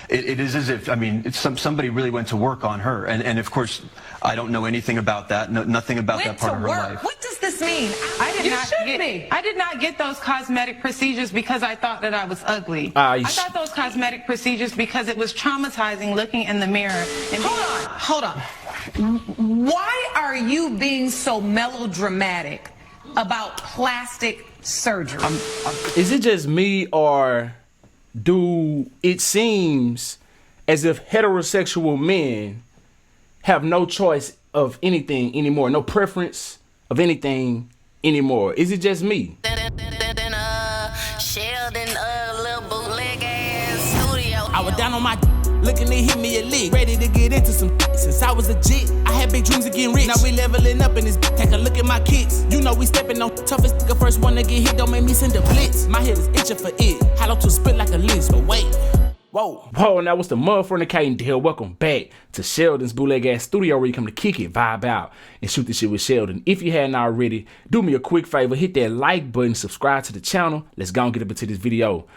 it is as if, I mean, it's somebody really went to work on her. And of course, I don't know anything about that, nothing about that part of her life. What does this mean? I did not get those cosmetic procedures because I thought that I was ugly. I got those cosmetic procedures because it was traumatizing looking in the mirror. And Hold on. Why are you being so melodramatic about plastic surgery? Is it just me, or do it seems as if heterosexual men have no choice of anything anymore, no preference of anything anymore? Is it just me? Sheldon, little bootleg ass studio. I was down on my looking to hit me a lick, ready to get into some since I was legit. I had big dreams of getting rich. Now we leveling up in this. Take a look at my kicks. You know we stepping on toughest nigga. First one to get hit don't make me send a blitz. My head is itching for it. Hollow to spit like a list, but wait. Whoa, now what's the motherfucking Cadence here? Welcome back to Sheldon's bootleg ass studio, where you come to kick it, vibe out, and shoot the shit with Sheldon. If you hadn't already, do me a quick favor, hit that like button, subscribe to the channel. Let's go and get up into this video.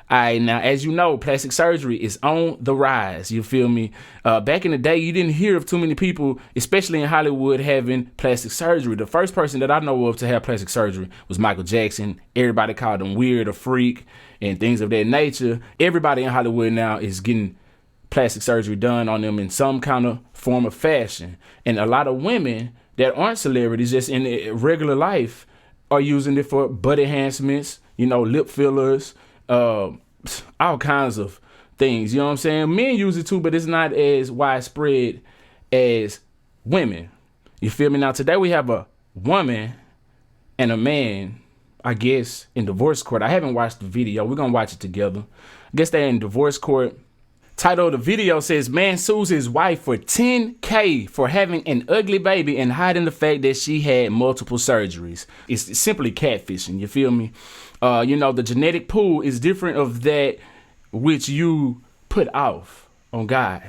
Alright, now as you know, plastic surgery is on the rise, you feel me? Back in the day, you didn't hear of too many people, especially in Hollywood, having plastic surgery. The first person that I know of to have plastic surgery was Michael Jackson. Everybody called him weird or freak and things of that nature. Everybody in Hollywood now is getting plastic surgery done on them in some kind of form of fashion. And a lot of women that aren't celebrities, just in regular life, are using it for butt enhancements, you know, lip fillers, all kinds of things, you know what I'm saying? Men use it too, but it's not as widespread as women. You feel me? Now today we have a woman and a man, I guess, in divorce court. I haven't watched the video. We're gonna watch it together. I guess they're in divorce court. Title of the video says, man sues his wife for $10K for having an ugly baby and hiding the fact that she had multiple surgeries. It's simply catfishing, you feel me? You know, the genetic pool is different of that which you put off on God.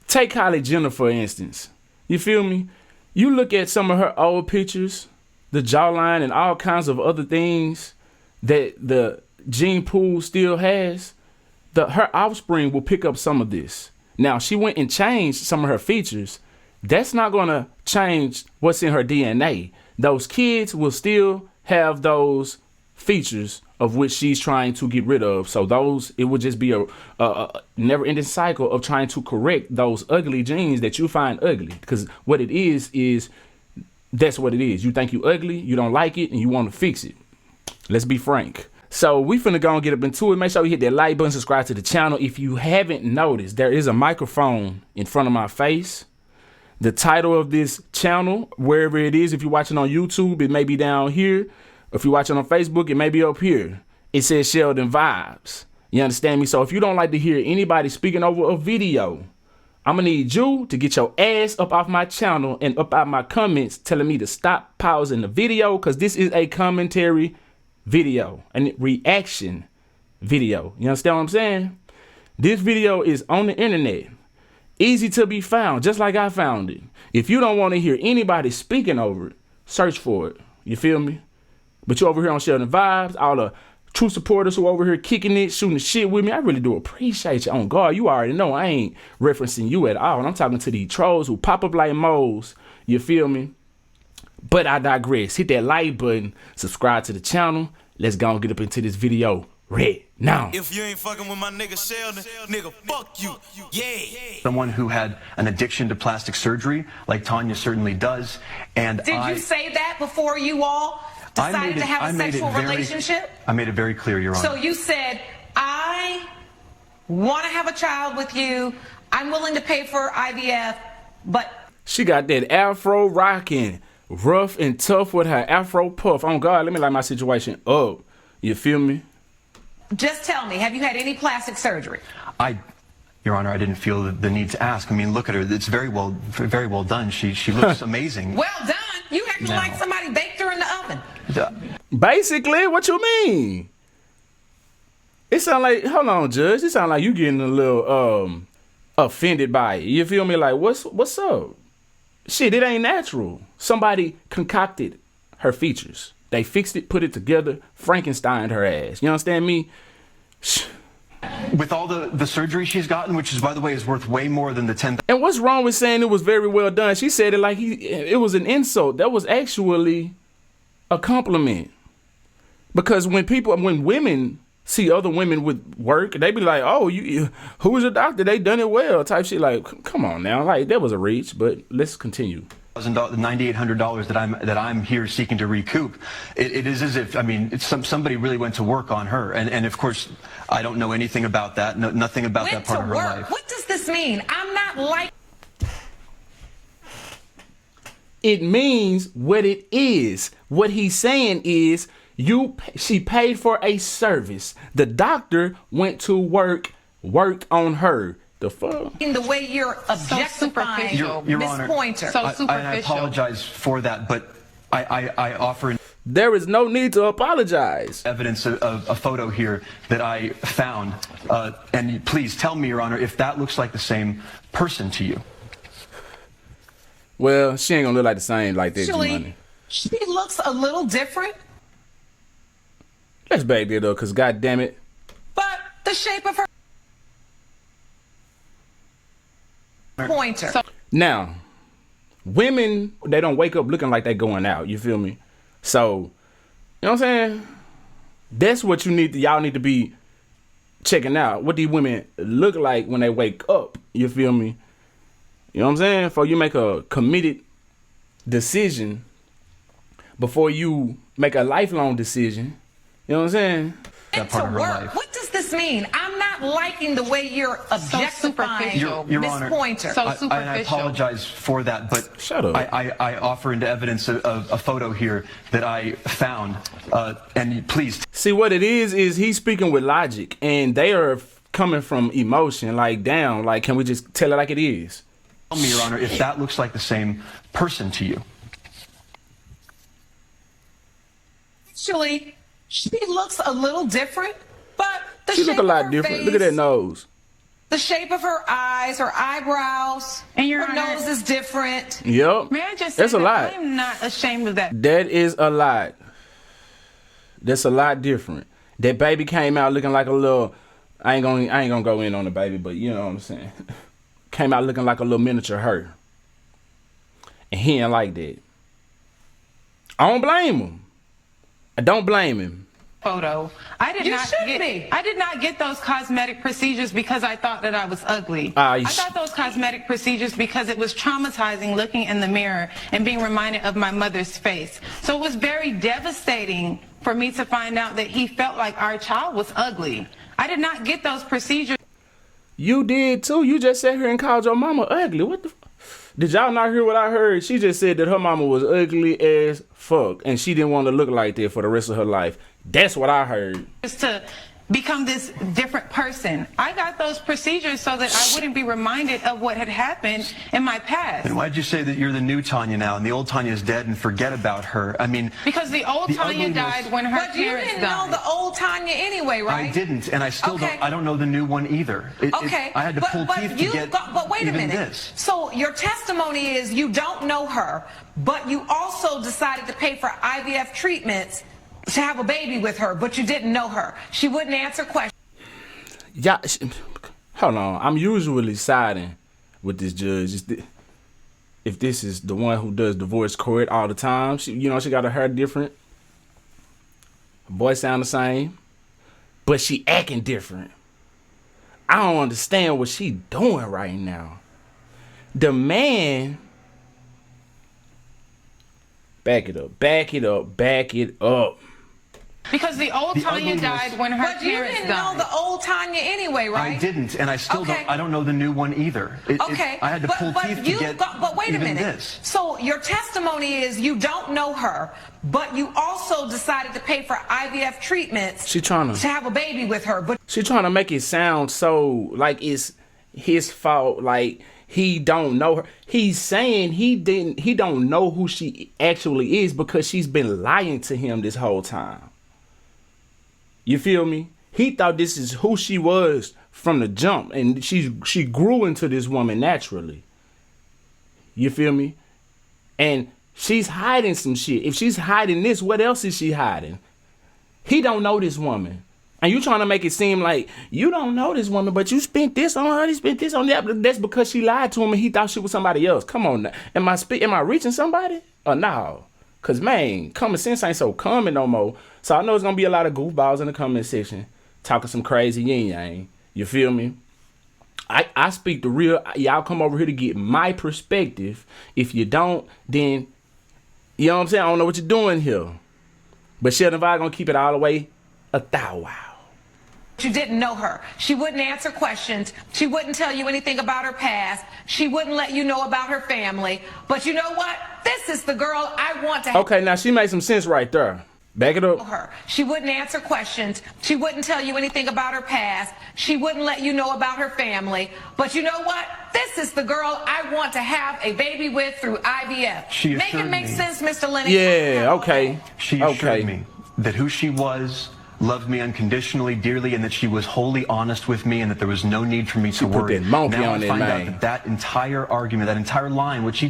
Take Kylie Jenner, for instance. You feel me? You look at some of her old pictures, the jawline and all kinds of other things that the gene pool still has. Her offspring will pick up some of this. Now, she went and changed some of her features. That's not going to change what's in her DNA. Those kids will still have those features of which she's trying to get rid of. So it would just be a never-ending cycle of trying to correct those ugly genes that you find ugly. Because what it is that's what it is. You think you ugly, you don't like it, and you want to fix it. Let's be frank. So we finna go and get up into it. Make sure you hit that like button, subscribe to the channel. If you haven't noticed, there is a microphone in front of my face. The title of this channel, wherever it is, if you're watching on YouTube, it may be down here. If you're watching on Facebook, it may be up here. It says SheldonVybez. You understand me? So if you don't like to hear anybody speaking over a video, I'm gonna need you to get your ass up off my channel and up out my comments telling me to stop pausing the video, because this is a commentary video and reaction video. You understand what I'm saying? This video is on the internet, easy to be found, just like I found it. If you don't want to hear anybody speaking over it, search for it. You feel me? But you over here on SheldonVybez, all the true supporters who over here kicking it, shooting the shit with me, I really do appreciate you. On guard, you already know I ain't referencing you at all. And I'm talking to these trolls who pop up like moles. You feel me? But I digress. Hit that like button, subscribe to the channel. Let's go and get up into this video right now. If you ain't fucking with my nigga Sheldon, nigga, fuck you. Yeah. Someone who had an addiction to plastic surgery, like Tanya certainly does. And Did you say that before you all decided to have a sexual relationship? I made it very clear, Your Honor. So you said, I want to have a child with you. I'm willing to pay for IVF, but... She got that afro rocking, rough and tough with her afro puff. Oh God, let me light my situation up. You feel me? Just tell me, have you had any plastic surgery? Your Honor, I didn't feel the need to ask. I mean, look at her. It's very well done. She looks amazing. Well done. You acting like somebody baked her in the oven. Basically, what you mean? It sound like, hold on, Judge. It sound like you getting a little offended by it. You feel me? Like, what's up? Shit, it ain't natural. Somebody concocted her features. They fixed it, put it together, Frankensteined her ass. You understand me? With all the surgery she's gotten, which is, by the way, is worth way more than the 10,000. And what's wrong with saying it was very well done? She said it like it was an insult. That was actually a compliment. Because when women see other women with work, they be like, "Oh, who was your doctor? They done it well," type shit. Like, come on now, like that was a reach. But let's continue. $9,800 that I'm here seeking to recoup. It is as if, I mean, it's somebody really went to work on her, and of course, I don't know anything about that. Nothing about that part of her life. What does this mean? I'm not like. It means what it is. What he's saying is she paid for a service. The doctor went to work on her. The fuck? In the way you're objectifying Your Miss Honor, Pointer. So superficial. I apologize for that, but I offer There is no need to apologize. evidence of a photo here that I found, and please tell me, Your Honor, if that looks like the same person to you. Well, she ain't gonna look like the same like that, Actually, Money. she looks a little different, Let's back there though, cause god damn it. but the shape of her pointer. Now, women, they don't wake up looking like they going out. You feel me? So, you know what I'm saying? That's what y'all need to be checking out. What these women look like when they wake up. You feel me? You know what I'm saying? Before you make a committed decision, before you make a lifelong decision, you know what I'm saying? That part of her life. What does this mean? I'm not liking the way you're objectifying Your Miss Honor, Pointer. So I superficial. apologize for that, but Shut up. I offer into evidence of a photo here that I found, and please See, what it is he's speaking with logic, and they are coming from emotion. Like, damn, like, can we just tell it like it is? tell me, Your Honor, if that looks like the same person to you. Actually, she looks a little different, but the She shape look a of lot her different. face, Look at that nose. the shape of her eyes, her eyebrows, And Your her Honor- nose is different. Yep. May I just say That's a that lot. I'm not ashamed of that. That is a lot. That's a lot different. That baby came out looking like a little. I ain't gonna go in on the baby, but you know what I'm saying. Came out looking like a little miniature her, and he ain't like that. I don't blame him. I don't blame him. Photo. I did not get those cosmetic procedures because I thought that I was ugly. I got those cosmetic procedures because it was traumatizing looking in the mirror and being reminded of my mother's face. So it was very devastating for me to find out that he felt like our child was ugly. I did not get those procedures. You did too. You just sat here and called your mama ugly. What the? Did y'all not hear what I heard? She just said that her mama was ugly as fuck, and she didn't want to look like that for the rest of her life. That's what I heard. To become this different person. I got those procedures so that I wouldn't be reminded of what had happened in my past. And why'd you say that you're the new Tanya now, and the old Tanya is dead, and forget about her? I mean, Because the old Tanya ugliness- died when her But you parents didn't died. know the old Tanya anyway, right? I didn't, and I still Okay. I don't know the new one either. Okay, I had to pull teeth to get but wait a even minute. this. So your testimony is you don't know her, but you also decided to pay for IVF treatments to have a baby with her, but you didn't know her. She wouldn't answer questions. Yeah, hold on. I'm usually siding with this judge. If this is the one who does divorce court all the time, she got her hair different. Her voice sound the same, but she acting different. I don't understand what she doing right now. The man, back it up, back it up, back it up. Because the old Tanya ugliness- died when her But you parents didn't know died. the old Tanya anyway, right? I didn't, and I still Okay. I don't know the new one either. Okay, I had to pull teeth to get but wait a even minute. this. So your testimony is you don't know her, but you also decided to pay for IVF treatments She trying to to have a baby with her, but make it sound so like it's his fault, like he don't know her. He's saying he don't know who she actually is because she's been lying to him this whole time. You feel me? He thought this is who she was from the jump, and she grew into this woman naturally. You feel me? And she's hiding some shit. If she's hiding this, what else is she hiding? He don't know this woman. And you trying to make it seem like you don't know this woman, but you spent this on her, you spent this on that. But that's because she lied to him and he thought she was somebody else. Come on now. Am I reaching somebody? Or no? Because, man, common sense ain't so common no more. So I know it's going to be a lot of goofballs in the comment section talking some crazy yin-yang. You feel me? I speak the real. Y'all come over here to get my perspective. If you don't, then, you know what I'm saying? I don't know what you're doing here. But SheldonVybez going to keep it all the way 1,000. You didn't know her. She wouldn't answer questions. She wouldn't tell you anything about her past. She wouldn't let you know about her family. But you know what? This is the girl I want to have. Okay, now she made some sense right there. Back it up. Her. She wouldn't answer questions. She wouldn't tell you anything about her past. She wouldn't let you know about her family. But you know what? This is the girl I want to have a baby with through IVF. She Make it make sense, Mr. Lennox. Yeah, okay. She assured me that who she was loved me unconditionally, dearly, and that she was wholly honest with me, and that there was no need for me to worry. Now I find out that entire argument, that entire line, which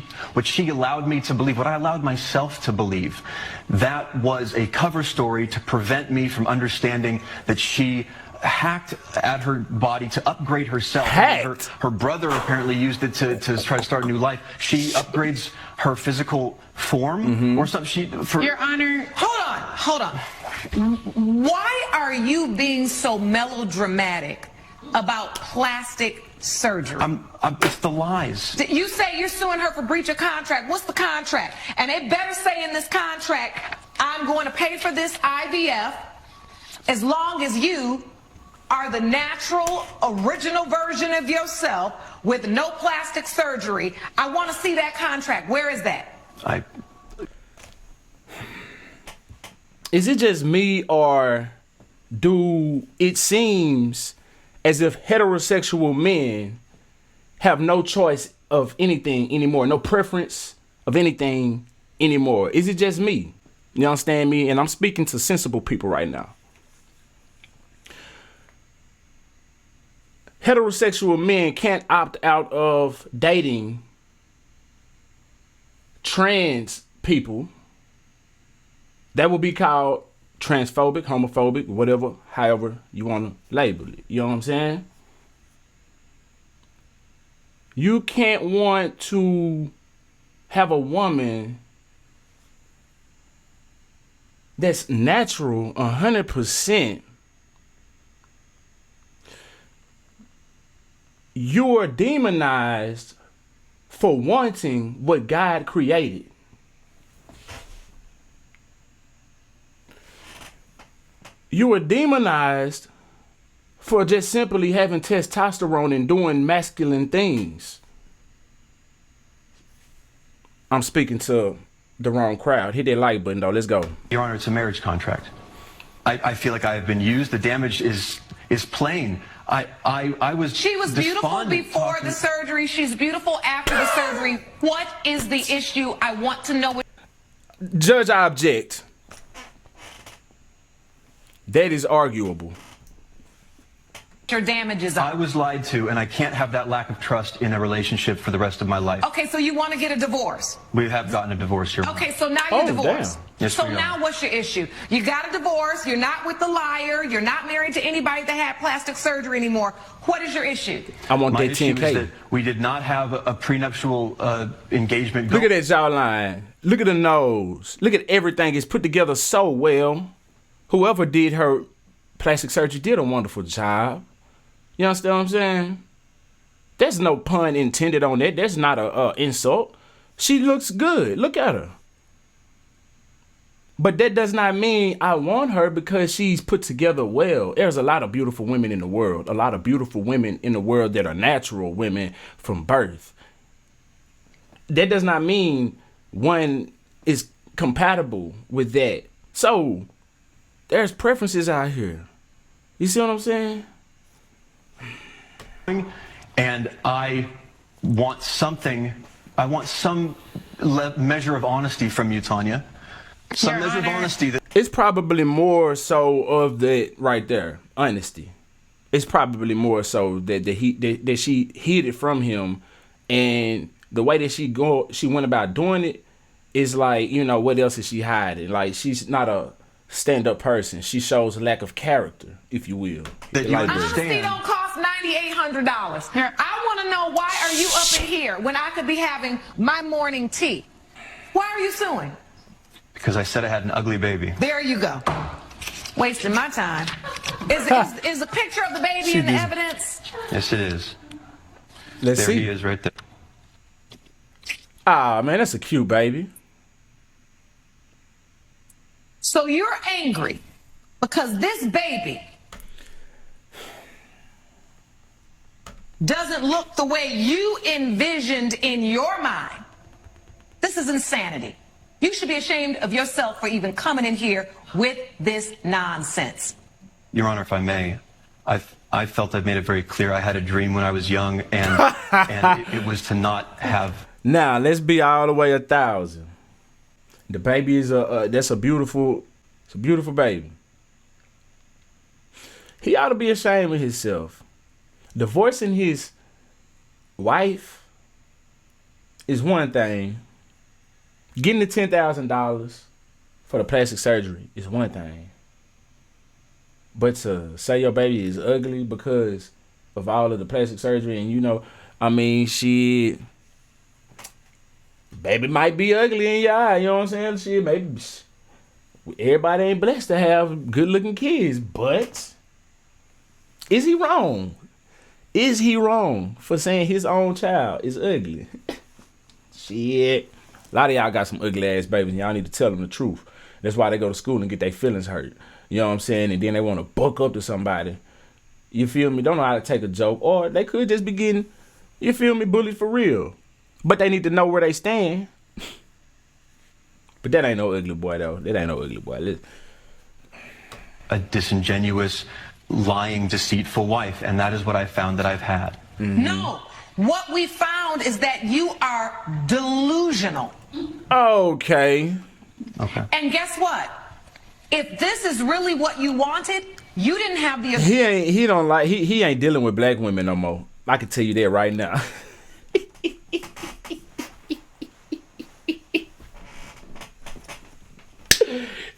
she allowed me to believe, what I allowed myself to believe, that was a cover story to prevent me from understanding that she hacked at her body to upgrade herself. Her brother apparently used it to try to start a new life. She upgrades her physical form or something. Your Honor. Hold on. Why are you being so melodramatic about plastic surgery? It's the lies. You say you're suing her for breach of contract. What's the contract? And it better say in this contract, I'm going to pay for this IVF as long as you are the natural, original version of yourself with no plastic surgery. I want to see that contract. Where is that? Is it just me, or do it seems as if heterosexual men have no choice of anything anymore, no preference of anything anymore? Is it just me? You understand me? And I'm speaking to sensible people right now. Heterosexual men can't opt out of dating trans people. That would be called transphobic, homophobic, whatever, however you want to label it. You know what I'm saying? You can't want to have a woman that's natural 100%. You are demonized for wanting what God created. You are demonized for just simply having testosterone and doing masculine things. I'm speaking to the wrong crowd. Hit that like button, though. Let's go. Your Honor, it's a marriage contract. I feel like I have been used. The damage is plain. She was beautiful before the surgery. She's beautiful after the surgery. What is the issue? I want to know. Judge, I object. That is arguable. Your damages are. I was lied to, and I can't have that lack of trust in a relationship for the rest of my life. Okay, so you want to get a divorce? We have gotten a divorce here. Okay, so now you're divorced. Damn. Yes, so now what's your issue? You got a divorce. You're not with the liar. You're not married to anybody that had plastic surgery anymore. What is your issue? I want My that issue 10K. is that we did not have a prenuptial engagement. Look at that jawline. Look at the nose. Look at everything. It's put together so well. Whoever did her plastic surgery did a wonderful job. You understand what I'm saying? There's no pun intended on that. That's not a insult. She looks good. Look at her. But that does not mean I want her because she's put together well. There's a lot of beautiful women in the world. A lot of beautiful women in the world that are natural women from birth. That does not mean one is compatible with that. So there's preferences out here. You see what I'm saying? And I want something. I want some measure of honesty from you, Tanya. Some measure of honesty. It's probably more so of that right there, honesty. It's probably more so that she hid it from him, and the way that she went about doing it is like, you know, what else is she hiding? Like, she's not a stand-up person. She shows a lack of character, if you will. That you Honesty understand. don't cost $9,800. I want to know, why are you up in here when I could be having my morning tea? Why are you suing? Because I said I had an ugly baby. There you go. Wasting my time. Is the picture of the baby in the evidence? Yes, it is. Let's There see. he is right there. Ah, man, that's a cute baby. So you're angry because this baby doesn't look the way you envisioned in your mind. This is insanity. You should be ashamed of yourself for even coming in here with this nonsense. Your Honor, if I may, I felt I've made it very clear. I had a dream when I was young, and it was to not have. Now let's be all the way 1,000. The baby is that's a beautiful baby. He ought to be ashamed of himself. Divorcing his wife is one thing. Getting the $10,000 for the plastic surgery is one thing. But to say your baby is ugly because of all of the plastic surgery, and baby might be ugly in your eye, you know what I'm saying? Shit, maybe everybody ain't blessed to have good looking kids, but is he wrong? Is he wrong for saying his own child is ugly? Shit. A lot of y'all got some ugly ass babies and y'all need to tell them the truth. That's why they go to school and get their feelings hurt. You know what I'm saying? And then they want to buck up to somebody. You feel me? Don't know how to take a joke. Or they could just be getting, you feel me, bullied for real. But they need to know where they stand. But that ain't no ugly boy, though. That ain't no ugly boy. A disingenuous, lying, deceitful wife, and that is what I found that I've had. Mm-hmm. No, what we found is that you are delusional. Okay. And guess what? If this is really what you wanted, you didn't have the. He ain't dealing with black women no more. I can tell you that right now.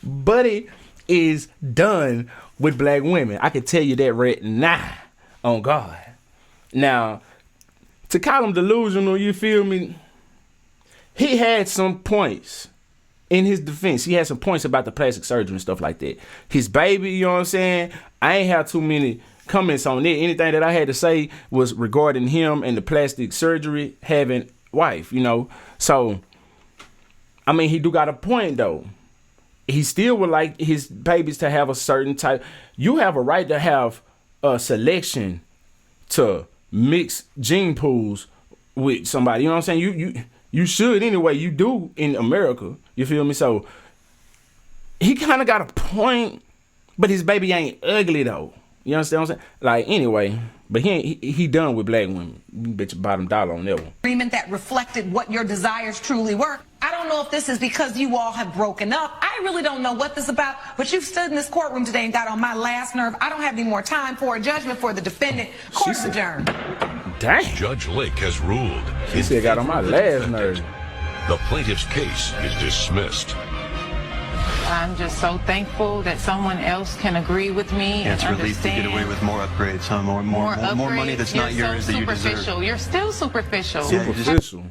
Buddy is done with black women. I can tell you that right now. On God. Now, to call him delusional, you feel me? He had some points in his defense. He had some points about the plastic surgery and stuff like that. His baby, you know what I'm saying? I ain't have too many comments on it. Anything that I had to say was regarding him and the plastic surgery having wife, you know? So, he do got a point, though. He still would like his babies to have a certain type. You have a right to have a selection to mix gene pools with somebody. You know what I'm saying? You should anyway. You do in America. You feel me? So he kind of got a point, but his baby ain't ugly though. You understand what I'm saying? Like anyway, but he done with black women. You bet your bottom dollar on that one. Agreement that reflected what your desires truly were. I don't know if this is because you all have broken up. I really don't know what this is about, but you've stood in this courtroom today and got on my last nerve. I don't have any more time for a judgment for the defendant. Court's adjourned. Dang. Judge Lake has ruled. He said got on my last nerve. The plaintiff's case is dismissed. I'm just so thankful that someone else can agree with me Yeah, it's and a relief to understand. get away with more upgrades, huh? More money that's not yours that you deserve. Superficial. You're still superficial. Superficial.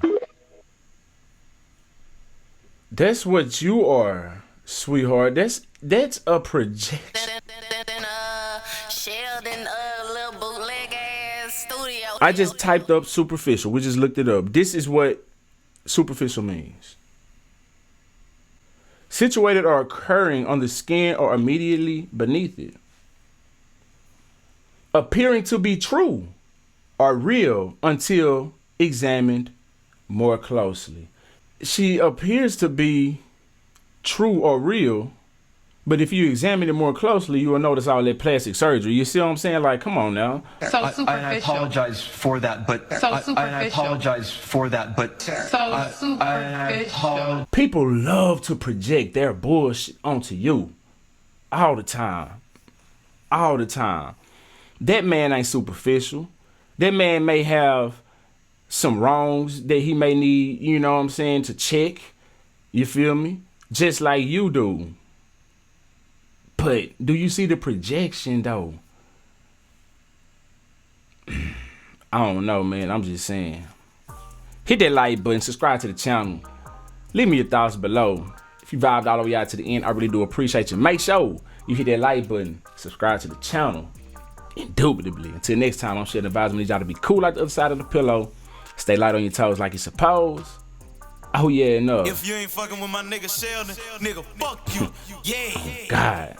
That's what you are, sweetheart. That's a projection. Sheldon, little bootleg ass studio. I just typed up superficial. We just looked it up. This is what superficial means. Situated or occurring on the skin or immediately beneath it. Appearing to be true or real until examined more closely. She appears to be true or real, but if you examine it more closely, you will notice all that plastic surgery. You see what I'm saying? Like, come on now. So superficial. I apologize for that, but So superficial. I apologize for that, but So superficial. People love to project their bullshit onto you all the time. All the time. That man ain't superficial. That man may have some wrongs that he may need, you know what I'm saying, to check. You feel me? Just like you do. But do you see the projection though? I don't know, man. I'm just saying. Hit that like button, subscribe to the channel. Leave me your thoughts below. If you vibed all the way out to the end, I really do appreciate you. Make sure you hit that like button, subscribe to the channel. Indubitably. Until next time, I'm SheldonVybez. I need y'all to be cool like the other side of the pillow. Stay light on your toes like you're supposed. Oh yeah, no. If you ain't fucking with my nigga Sheldon, nigga, fuck you. Yeah. God.